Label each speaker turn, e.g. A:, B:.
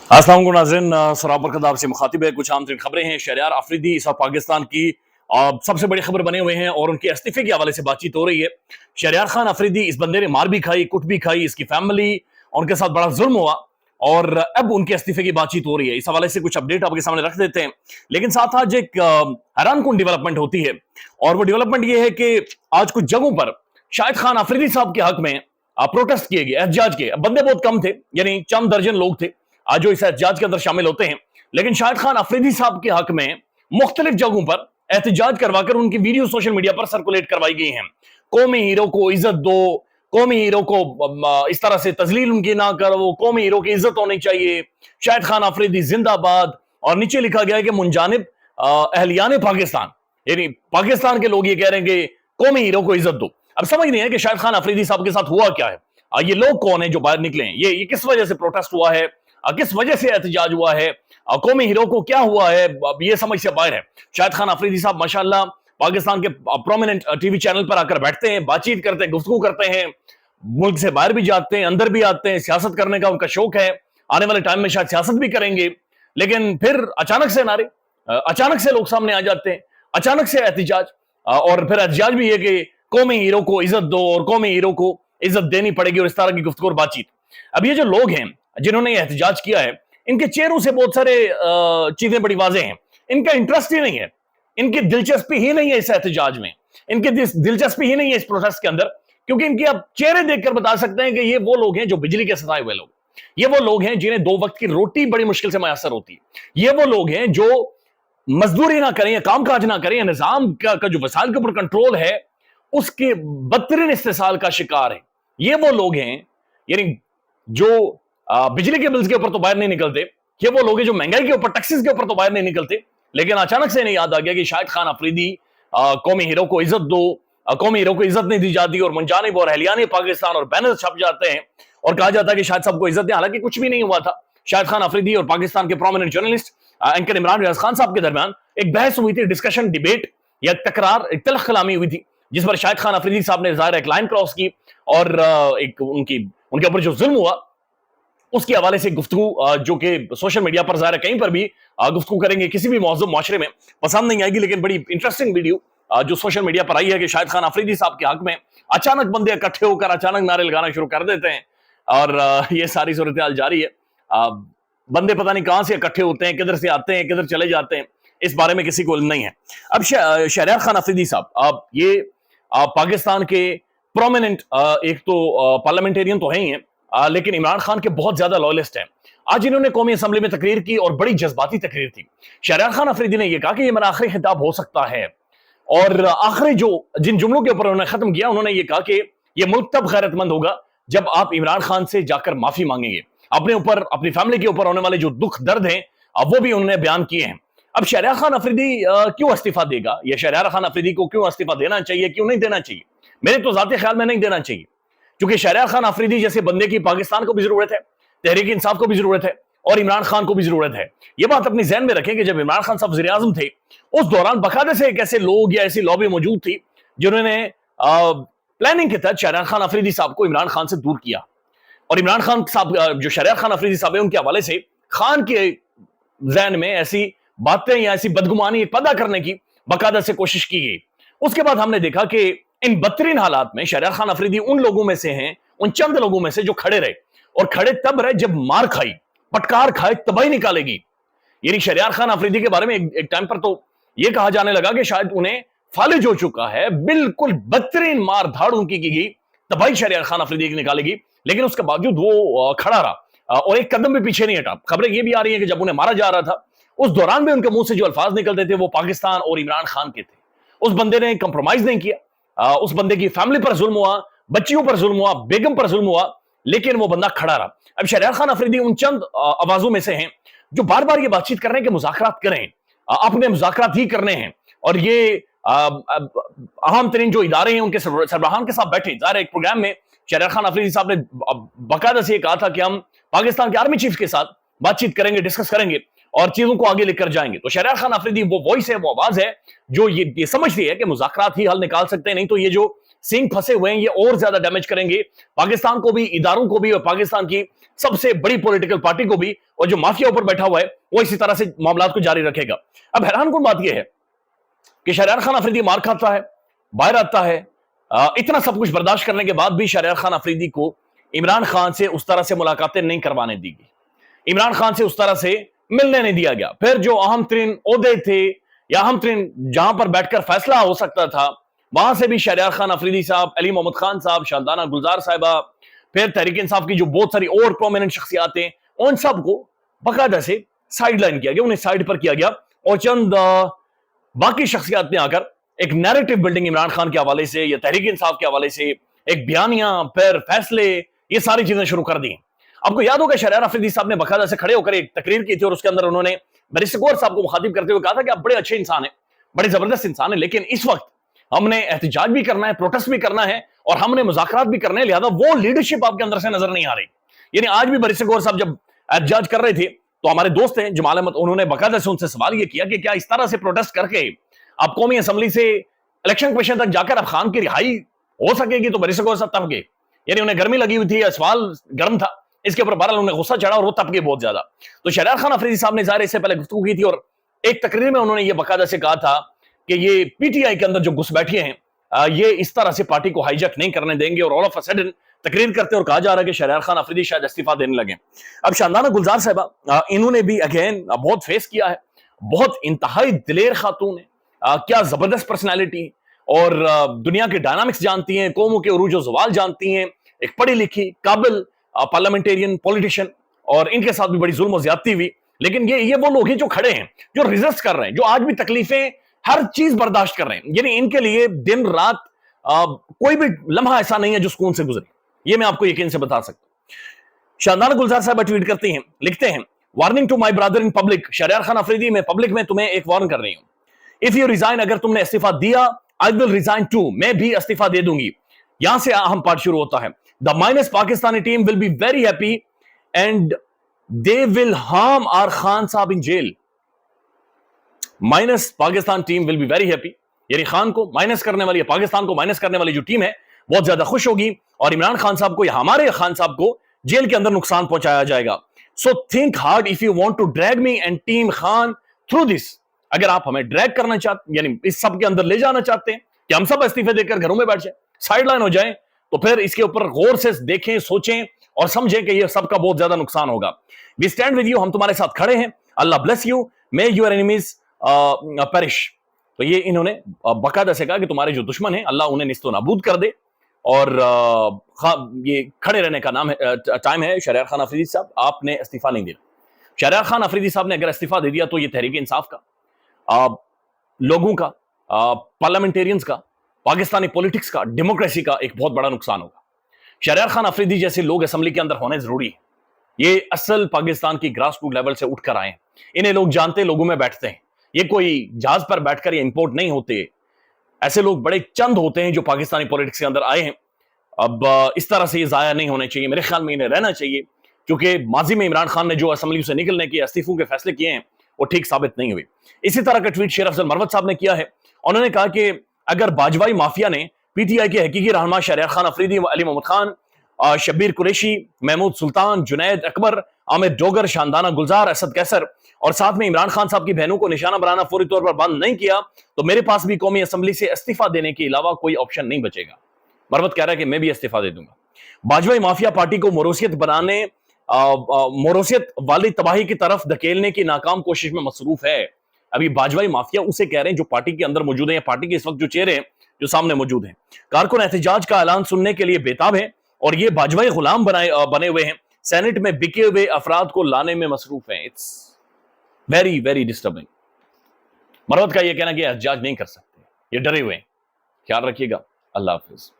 A: अस्सलाम वालेकुम नाज़रीन, सराबर कदाब से मुखातिब है। कुछ आम तरीन खबरें हैं। शहरयार आफरीदी इस वक्त पाकिस्तान की सबसे बड़ी खबर बने हुए हैं और उनके इस्तीफे के हवाले से बातचीत हो रही है। शहरयार खान आफरीदी, इस बंदे ने मार भी खाई, कुट भी खाई, इसकी फैमिली और उनके साथ बड़ा जुल्म हुआ और अब उनके इस्तीफे की बातचीत हो रही है। इस हवाले से कुछ अपडेट आपके सामने रख देते हैं, लेकिन साथ आज एक हैरानकुन डेवलपमेंट होती है और वो डेवलपमेंट ये है कि आज कुछ जगहों पर शाहिद खान आफरीदी साहब के हक में प्रोटेस्ट किए गए, एहतजाज किए। बंदे बहुत कम थे, यानी चंद दर्जन लोग थे आज जो इस एहतजाज के अंदर शामिल होते हैं, लेकिन शाहिद खान अफरीदी साहब के हक में मुख्तलिफ जगहों पर एहतजाज करवाकर उनकी वीडियो सोशल मीडिया पर सर्कुलेट करवाई गई हैं। कौमी हीरो को इज्जत दो, कौमी हीरो को इस तरह से तजलील उनकी ना करो, कौमी हीरो की इज्जत होनी चाहिए, शाहिद खान अफरीदी जिंदाबाद। और नीचे लिखा गया है कि मुंजानिब अहलियान पाकिस्तान, यानी पाकिस्तान के लोग ये कह रहे हैं कि कौमी हीरो को इज्जत दो। अब समझ नहीं है कि शाहिद खान अफरीदी साहब के साथ हुआ क्या है, ये लोग कौन है जो बाहर निकले हैं, ये किस वजह से प्रोटेस्ट हुआ है, किस वजह से एहतजाज हुआ है, कौमी हीरो को क्या हुआ है, ये समझ से बाहर है। शाहिद खान अफरीदी साहब माशाल्लाह पाकिस्तान के प्रोमिनेंट टीवी चैनल पर आकर बैठते हैं, बातचीत करते हैं, गुफ्तगू करते हैं, मुल्क से बाहर भी जाते हैं, अंदर भी आते हैं, सियासत करने का उनका शौक है। आने वाले टाइम में शायद सियासत भी करेंगे, लेकिन फिर अचानक से नारे, अचानक से लोग सामने आ जाते हैं, अचानक से एहतजाज, और फिर एहतजाज भी है कि कौमी हीरो को इज्जत दो और कौमी हीरो को इज्जत देनी पड़ेगी और इस तरह की गुफ्तगू और बातचीत। अब ये जो लोग हैं जिन्होंने एहतजाज किया है, इनके चेहरों से बहुत सारे चीजें बड़ी वाज़ेह हैं। इनका इंटरेस्ट ही नहीं है, इनकी दिलचस्पी ही नहीं है इस एहतजाज में, इनकी दिलचस्पी ही नहीं है इस प्रोसेस के अंदर, क्योंकि इनके आप चेहरे देखकर बता सकते हैं कि ये वो लोग हैं जो बिजली के सताए हुए लोग, ये वो लोग हैं जिन्हें दो वक्त की रोटी बड़ी मुश्किल से मैसर होती है, ये वो लोग हैं जो मजदूरी ना करें या काम काज ना करें, निजाम का जो वसाइल के ऊपर कंट्रोल है उसके बदतरीन इस्तेसाल का शिकार है। ये वो लोग हैं, यानी जो बिजली के बिल्स के ऊपर तो बाहर नहीं निकलते, ये वो लोग हैं जो महंगाई के ऊपर, टैक्सेस के ऊपर तो बाहर नहीं निकलते, लेकिन अचानक से नहीं याद आ गया कि शाहिद खान अफरीदी कौमी हीरो को इज्जत दो, कौमी हीरो को इज्जत नहीं दी जाती और मुंजानिब और अहलियान पाकिस्तान और बैनर छप जाते हैं और कहा जाता है कि शाहिद साहब को इज्जत दें, हालांकि कुछ भी नहीं हुआ था। शाहिद खान अफरीदी और पाकिस्तान के prominent journalist anchor Imran Riaz Khan साहब के दरमियान एक बहस हुई थी, डिस्कशन, डिबेट या तकरार, एक तलख कलामी हुई थी, जिस पर शाहिद खान अफरीदी साहब ने ज़ाहिर एक लाइन क्रॉस की और एक उनके ऊपर जो जुल्म हुआ उसके हवाले से गुफ्तगू, जो कि सोशल मीडिया पर ज़ाहिर कहीं पर भी गुफ्तगू करेंगे, किसी भी मौजूद माशरे में पसंद नहीं आएगी, लेकिन बड़ी इंटरेस्टिंग वीडियो जो सोशल मीडिया पर आई है कि शाहिद खान अफरीदी साहब के हक में अचानक बंदे इकट्ठे होकर अचानक नारे लगाना शुरू कर देते हैं और ये सारी सूरत हाल जारी है। बंदे पता नहीं कहां से इकट्ठे होते हैं, किधर से आते हैं, किधर चले जाते हैं, इस बारे में किसी को इल्म नहीं है। अब शहरयार खान अफरीदी साहब ये पाकिस्तान के प्रोमिनेंट एक तो पार्लियामेंटेरियन तो है ही हैं, लेकिन इमरान खान के बहुत ज्यादा लॉयलिस्ट हैं। आज इन्होंने कौमी असेंबली में तकरीर की और बड़ी जज्बाती तकरीर थी। शहरयार खान अफरीदी ने यह कहा कि यह मेरा आखिरी खिताब हो सकता है और आखिरी जिन जुमलों के ऊपर उन्होंने खत्म किया, उन्होंने ये कहा कि यह मुल्क तब गैरतमंद होगा जब आप इमरान खान से जाकर माफी मांगेंगे। अपने ऊपर, अपनी फैमिली के ऊपर होने वाले जो दुख दर्द हैं वो भी उन्होंने बयान किए हैं। अब शहरयार खान अफरीदी क्यों इस्तीफा देगा, या शहरयार खान अफरीदी को क्यों इस्तीफा देना चाहिए, क्यों नहीं देना चाहिए? मेरे तो जाती ख्याल में नहीं देना चाहिए, क्योंकि शहरयार खान अफरीदी जैसे बंदे की पाकिस्तान को भी जरूरत है, तहरीक इंसाफ को भी जरूरत है और इमरान खान को भी जरूरत है। यह बात अपनी ज़हन में रखें कि जब इमरान खान साहब वज़ीर आज़म थे, उस दौरान बाकायदे से एक ऐसे लोग या ऐसी लॉबी मौजूद थी जिन्होंने प्लानिंग के तहत शहरयार खान अफरीदी साहब को इमरान खान से दूर किया और इमरान खान साहब, जो शहरयार खान अफरीदी साहब है, उनके हवाले से खान के ज़हन में ऐसी बातें या ऐसी बदगुमानी पैदा करने की बाकायदा से कोशिश की गई। उसके बाद हमने देखा कि इन बदतरीन हालात में शहरयार खान अफरीदी उन लोगों में से हैं, उन चंद लोगों में से जो खड़े रहे, और खड़े तब रहे जब मार खाई, पटकार खाए, तबाही निकालेगी। यानी शहरयार खान अफरीदी के बारे में एक टाइम पर तो यह कहा जाने लगा कि शायद उन्हें फालिज हो चुका है, बिल्कुल बदतरीन मार धाड़ उनकी की गई, तबाही शहरयार खान अफरीदी की निकालेगी, लेकिन उसके बावजूद वो खड़ा रहा और एक कदम भी पीछे नहीं हटा। खबरें ये भी आ रही है कि जब उन्हें मारा जा रहा था, उस दौरान भी उनके मुंह से जो अल्फाज निकलते थे वो पाकिस्तान और इमरान खान के थे। उस बंदे ने कंप्रोमाइज नहीं किया, उस बंदे की फैमिली पर जुल्म हुआ, बच्चियों पर जुल्म हुआ, बेगम पर जुल्म हुआ, लेकिन वो बंदा खड़ा रहा। अब शहरयार खान अफरीदी उन चंद आवाजों में से हैं जो बार बार ये बातचीत कर रहे हैं कि मुज़ाकरात करें, अपने मुज़ाकरात ही करने हैं, और ये अहम तरीन जो इदारे हैं उनके सरबराहान के साथ बैठे। ज़ाहिर एक प्रोग्राम में शहरयार खान अफरीदी साहब ने बाकायदा से कहा था कि हम पाकिस्तान के आर्मी चीफ के साथ बातचीत करेंगे, डिस्कस करेंगे और चीजों को आगे लेकर जाएंगे। तो शहरयार खान अफरीदी वो वॉइस है, वो आवाज है जो ये समझती है कि मुज़ाकरात ही हल निकाल सकते हैं, नहीं तो ये जो सिंह फंसे हुए हैं, ये और ज्यादा डैमेज करेंगे पाकिस्तान को भी, इदारों को भी, और पाकिस्तान की सबसे बड़ी पॉलिटिकल पार्टी को भी, और जो माफिया ऊपर बैठा हुआ है वो इसी तरह से मामलात को जारी रखेगा। अब हैरानकुन बात यह है कि शहरयार खान अफरीदी मार खाता है, बाहर आता है, इतना सब कुछ बर्दाश्त करने के बाद भी शहरयार खान अफरीदी को इमरान खान से उस तरह से मुलाकातें नहीं करवाने दी गई, इमरान खान से उस तरह से मिलने नहीं दिया गया। फिर जो अहम तरीन ओहदे थे या अहम तरीन जहां पर बैठकर फैसला हो सकता था, वहां से भी शहरयार खान अफरीदी साहब, अली मोहम्मद खान साहब, शानदाना गुलजार साहिबा, फिर तहरीक इंसाफ की जो बहुत सारी और प्रोमिनेंट शख्सियात हैं, उन सबको बाकायदा से साइड लाइन किया गया, उन्हें साइड पर किया गया, और चंद बाकी शख्सियात ने आकर एक नैरेटिव बिल्डिंग इमरान खान के हवाले से या तहरीक इंसाफ के हवाले से, एक बयानिया, फिर फैसले, ये सारी चीजें शुरू कर दी। आपको याद होगा शहरयार अफरीदी साहब ने बाकायदा से खड़े होकर एक तकरीर की थी, और उसके अंदर उन्होंने बैरिस्टर गौहर साहब को मुखातिब करते हुए कहा था कि आप बड़े अच्छे इंसान हैं, बड़े जबरदस्त इंसान हैं, लेकिन इस वक्त हमने एहतजाज भी करना है, प्रोटेस्ट भी करना है, और हमने मुज़ाकरात भी करने, लिहाजा वो लीडरशिप आपके अंदर से नजर नहीं आ रही। यानी आज भी बैरिस्टर गौहर साहब जब एहतजाज कर रहे थे तो हमारे दोस्त हैं जमाल अहमद, उन्होंने बाकायदा से उनसे सवाल ये किया कि क्या इस तरह से प्रोटेस्ट करके आप कौमी असम्बली से इलेक्शन कमीशन तक जाकर अब खान की रिहाई हो सकेगी? तो बैरिस्टर गौहर साहब तप गए, यानी उन्हें गर्मी लगी हुई थी, सवाल गर्म था, इसके ऊपर बहरहाल उन्हें गुस्सा चढ़ा और वो तप गए बहुत ज्यादा। तो शहरयार खान अफरीदी साहब ने ज़ाहिर इससे पहले गुफ्तगू की थी, और एक तकरीर में उन्होंने ये बाकायदा से कहा था कि ये पीटीआई के अंदर जो घुसपैठिए हैं, ये इस तरह से पार्टी को हाईजैक नहीं करने देंगे, और ऑल ऑफ अ सडन तकरीर करते और कहा जा रहा है कि शहरयार खान अफरीदी शायद इस्तीफा देने लगे। अब शानदाना गुलजार साहिबा, इन्होंने भी अगेन बहुत फेस किया है, बहुत इंतहाई दिलेर खातून है, क्या जबरदस्त पर्सनैलिटी, और दुनिया के डायनामिक्स जानती हैं, कौमों के उरूज ज़वाल जानती हैं, एक पढ़ी लिखी काबिल पार्लियामेंटेरियन पॉलिटिशियन, और इनके साथ भी बड़ी जुल्म और ज्यादती हुई। लेकिन ये वो लोग हैं जो खड़े हैं, जो रिजल्ट कर रहे हैं, जो आज भी तकलीफें हर चीज बर्दाश्त कर रहे हैं, यानी इनके लिए दिन रात कोई भी लम्हा ऐसा नहीं है जो सुकून से गुजरे, ये मैं आपको यकीन से बता सकता हूं। शानदाना गुलजार साहब ट्वीट करती हैं, लिखते हैं, warning to my brother in public, Shehryar Khan Afridi, मैं पब्लिक में तुम्हें एक वार्न कर रही हूं, इफ यू रिजाइन, अगर तुमने इस्तीफा दिया, आई विल रिजाइन टू, मैं भी इस्तीफा दे दूंगी। यहां से अहम पार्ट शुरू होता है, the minus Pakistani team will be very happy and they will harm our Khan sahab in jail. Minus Pakistan team will be very happy, यानी खान को माइनस करने वाली, पाकिस्तान को माइनस करने वाली जो टीम है बहुत ज्यादा खुश होगी, और इमरान खान साहब को या हमारे खान साहब को जेल के अंदर नुकसान पहुंचाया जाएगा। So think hard if you want to drag me and team Khan through this, अगर आप हमें ड्रैग करना चाहते, यानी इस सब के अंदर ले जाना चाहते हैं कि हम सब इस्तीफे देकर घरों में बैठ जाए, साइड लाइन हो जाए, तो फिर इसके ऊपर गौर से देखें, सोचें और समझें कि ये सबका बहुत ज्यादा नुकसान होगा। वी स्टैंड विद यू, हम तुम्हारे साथ खड़े हैं, Allah bless you, may your enemies perish. तो ये इन्होंने बाकायदा से कहा कि तुम्हारे जो दुश्मन हैं अल्लाह उन्हें निस्तो नाबूद कर दे, और ये खड़े रहने का नाम है, टाइम है। शहरयार खान अफरीदी साहब, आपने इस्तीफा नहीं दिया। शहरयार खान अफरीदी साहब ने अगर इस्तीफा दे दिया तो ये तहरीक इंसाफ का, लोगों का, पार्लियामेंटेरियंस का, पाकिस्तानी पॉलिटिक्स का, डेमोक्रेसी का एक बहुत बड़ा नुकसान होगा। शहरयार खान अफरीदी जैसे लोग असेंबली के अंदर होने जरूरी है। ये असल पाकिस्तान की ग्रास रूट लेवल से उठकर आए हैं, इन्हें लोग जानते, लोगों में बैठते हैं, ये कोई जहाज पर बैठकर ये इंपोर्ट नहीं होते। ऐसे लोग बड़े चंद होते हैं जो पाकिस्तानी पॉलिटिक्स के अंदर आए हैं। अब इस तरह से ये जाया नहीं होने चाहिए, मेरे ख्याल में इन्हें रहना चाहिए, क्योंकि माजी में इमरान खान ने जो असेंबली से निकलने के, इस्तीफों के फैसले किए हैं वो ठीक साबित नहीं हुए। इसी तरह का ट्वीट शेर अफजल मरवत साहब ने किया है। उन्होंने कहा कि अगर बाजवाई माफिया ने पीटीआई के हकीकी रहनुमा शहरयार खान अफरीदी, अली मोहम्मद खान, शब्बीर कुरैशी, महमूद सुल्तान, जुनैद अकबर, आमिर डोगर, शानदाना गुलजार, असद कैसर और साथ में इमरान खान साहब की बहनों को निशाना बनाना फौरी तौर पर बंद नहीं किया तो मेरे पास भी कौमी असेंबली से इस्तीफा देने के अलावा कोई ऑप्शन नहीं बचेगा। मरवत कह रहा है कि मैं भी इस्तीफा दे दूंगा। बाजवाई माफिया पार्टी को मोरोसियत बनाने, मोरोसियत वाली तबाही की तरफ धकेलने की नाकाम कोशिश में मसरूफ है। अभी बाजवाई माफिया उसे कह रहे हैं जो पार्टी के अंदर मौजूद है, पार्टी के इस वक्त जो चेहरे हैं जो सामने मौजूद हैं। कारकुन एहतजाज का ऐलान सुनने के लिए बेताब है और ये बाजवाई गुलाम बने हुए हैं, सेनेट में बिके हुए अफराद को लाने में मसरूफ हैं। It's very very disturbing. Marwat का यह कहना कि एहतजाज नहीं कर सकते, ये डरे हुए हैं। ख्याल रखिएगा। अल्लाह हाफिज।